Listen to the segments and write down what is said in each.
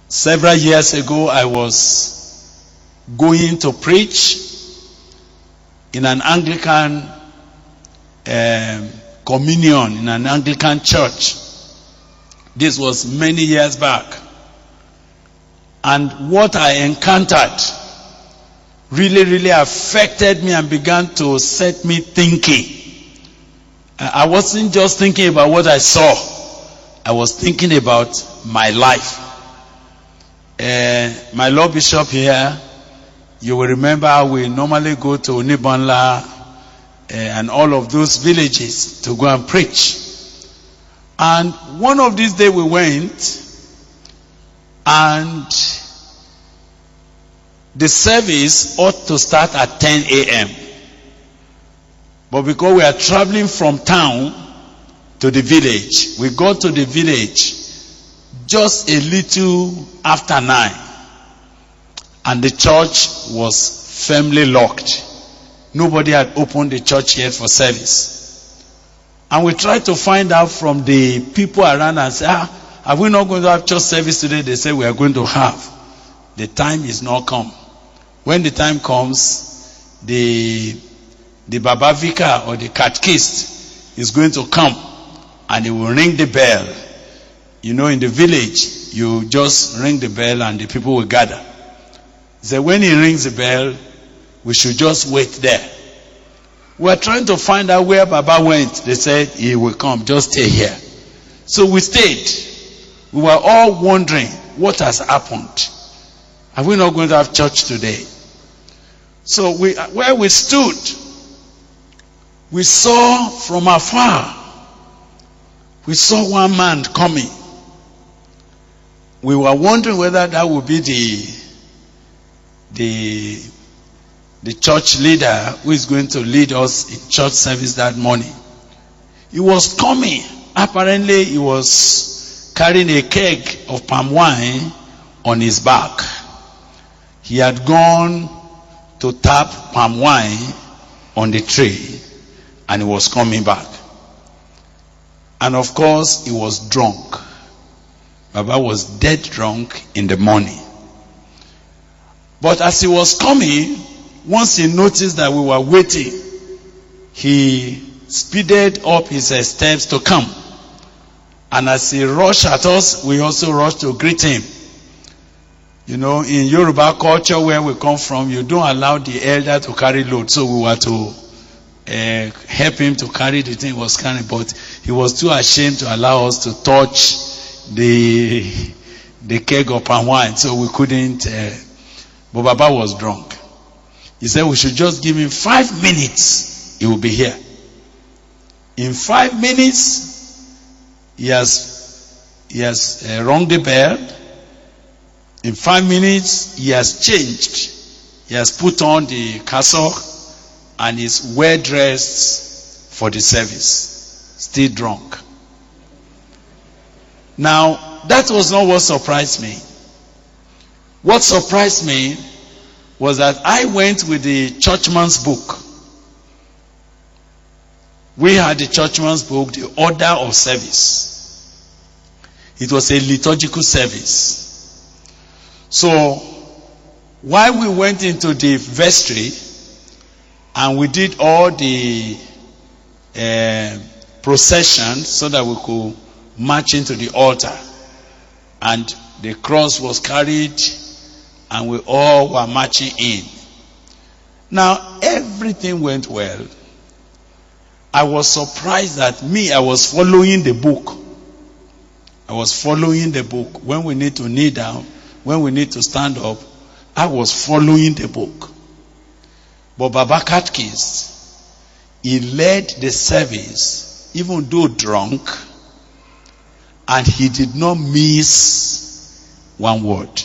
Several years ago, I was going to preach in an Anglican communion in an Anglican church. This was many years back. And what I encountered really affected me and began to set me thinking. I wasn't just thinking about what I saw. I was thinking about my life. My Lord Bishop here, you will remember we normally go to Nibanla and all of those villages to go and preach. And one of these days we went, and the service ought to start at 10 a.m. But because we are traveling from town to the village, we got to the village just a little after 9. And the church was firmly locked. Nobody had opened the church yet for service. And we tried to find out from the people around and say, are we not going to have church service today? They say we are going to have. The time is not come. When the time comes, the Baba Vicar or the catechist is going to come and he will ring the bell. You know, in the village, you just ring the bell and the people will gather. So when he rings the bell, we should just wait there. We are trying to find out where Baba went. They said he will come, just stay here. So we stayed. We were all wondering what has happened. Are we not going to have church today? So where we stood, we saw from afar, we saw one man coming. We were wondering whether that would be the church leader who is going to lead us in church service that morning. He was coming. Apparently he was carrying a keg of palm wine on his back. He had gone to tap palm wine on the tree and he was coming back. And of course he was drunk. Baba was dead drunk in the morning. But as he was coming, once he noticed that we were waiting, he speeded up his steps to come. And as he rushed at us, we also rushed to greet him. You know, in Yoruba culture where we come from, you don't allow the elder to carry load. So we were to help him to carry the thing he was carrying. But he was too ashamed to allow us to touch the keg of palm wine. So we couldn't. But Baba was drunk. He said we should just give him 5 minutes. He will be here. In 5 minutes, he has rung the bell. In 5 minutes, he has changed. He has put on the cassock and is well dressed for the service. Still drunk. Now, that was not what surprised me. What surprised me was that I went with the churchman's book. We had the churchman's book, the order of service. It was a liturgical service. So, while we went into the vestry and we did all the procession so that we could march into the altar, and the cross was carried and we all were marching in. Now, everything went well. I was surprised that I was following the book. I was following the book. When we need to kneel down, when we need to stand up, I was following the book. But Baba Catechist, he led the service, even though drunk, and he did not miss one word.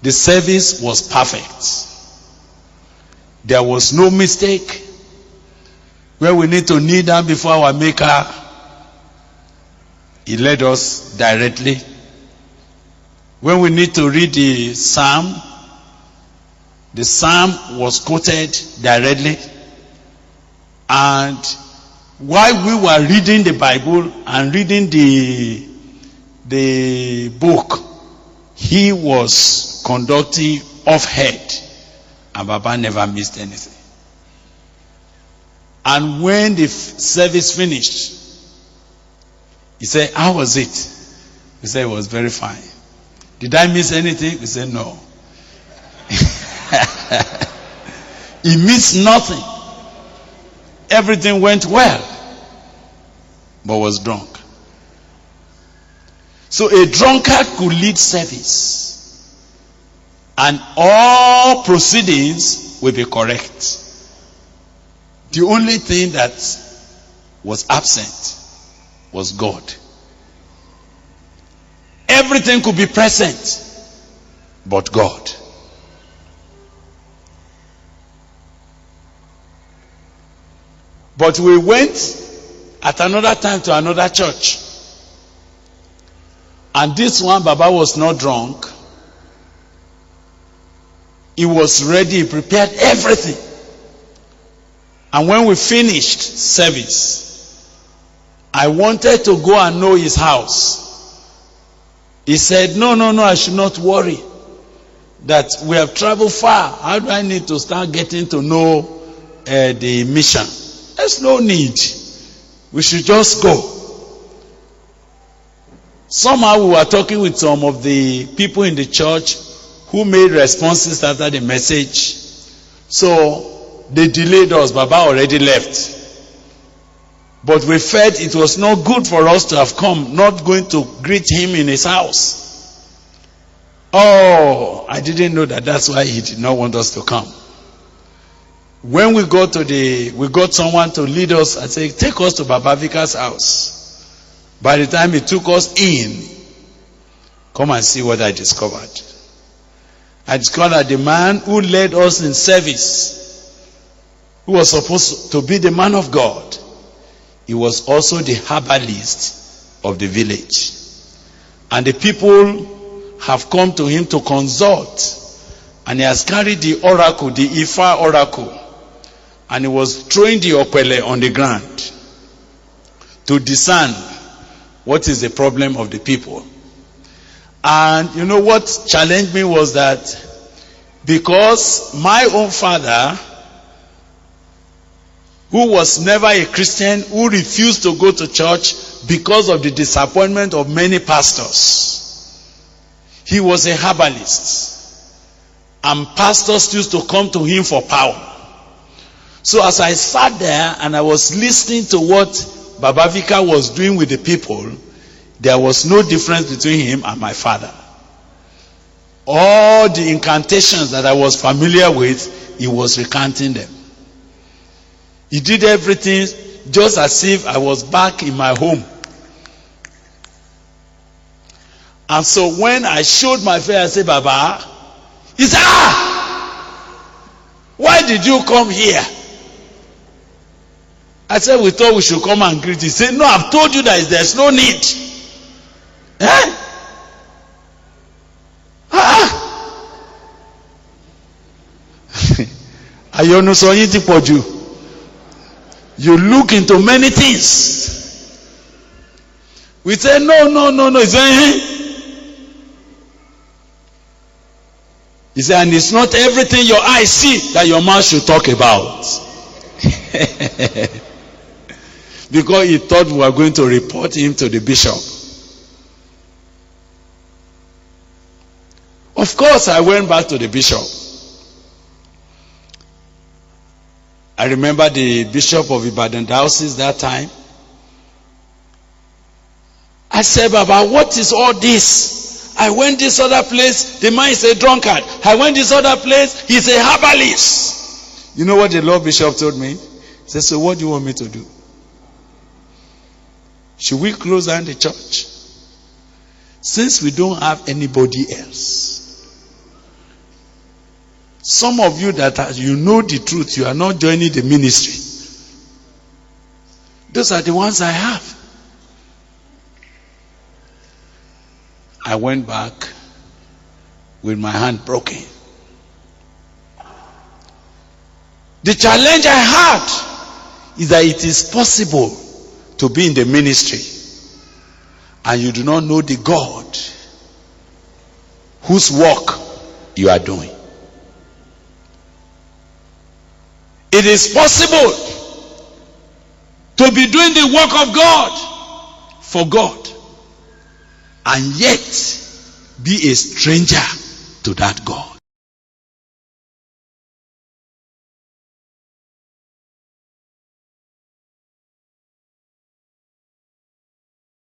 The service was perfect. There was no mistake. Where we need to kneel down before our Maker, he led us directly. When we need to read the psalm was quoted directly. And while we were reading the Bible and reading the book, he was conducting off head, and Baba never missed anything. And when the service finished, he said, how was it? We said, it was very fine. Did I miss anything? We said, no. He missed nothing. Everything went well, but was drunk. So a drunkard could lead service, and all proceedings will be correct. The only thing that was absent was God. Everything could be present, but God. But we went at another time to another church. And this one, Baba was not drunk. He was ready, he prepared everything. And when we finished service, I wanted to go and know his house. He said, no, I should not worry. That we have traveled far. How do I need to start getting to know the mission? There's no need. We should just go. Somehow we were talking with some of the people in the church who made responses after the message. So they delayed us. Baba already left. But we felt it was not good for us to have come, not going to greet him in his house. Oh, I didn't know that that's why he did not want us to come. When we got someone to lead us and say, take us to Baba Vika's house. By the time he took us in, come and see what I discovered. I discovered that the man who led us in service, who was supposed to be the man of God, he was also the herbalist of the village. And the people have come to him to consult. And he has carried the oracle, the Ifa oracle. And he was throwing the opele on the ground to discern what is the problem of the people. And you know what challenged me was that because my own father, who was never a Christian, who refused to go to church because of the disappointment of many pastors, he was a herbalist. And pastors used to come to him for power. So as I sat there and I was listening to what Baba Vika was doing with the people, there was no difference between him and my father. All the incantations that I was familiar with, he was recanting them. He did everything just as if I was back in my home. And so when I showed my face, I said, Baba, he said, why did you come here? I said, we thought we should come and greet. He said, no, I've told you that there's no need. You look into many things. We say, no. He said, He said, and it's not everything your eyes see that your mouth should talk about. Because he thought we were going to report him to the bishop. Of course, I went back to the bishop. I remember the bishop of Ibadan diocese that time. I said, Baba, what is all this? I went this other place, the man is a drunkard. I went this other place, he's a herbalist. You know what the Lord Bishop told me? He said, so what do you want me to do? Should we close down the church? Since we don't have anybody else. Some of you that you know the truth, you are not joining the ministry. Those are the ones I have. I went back with my hand broken. The challenge I had is that it is possible to be in the ministry and you do not know the God whose work you are doing. It is possible to be doing the work of God for God and yet be a stranger to that God.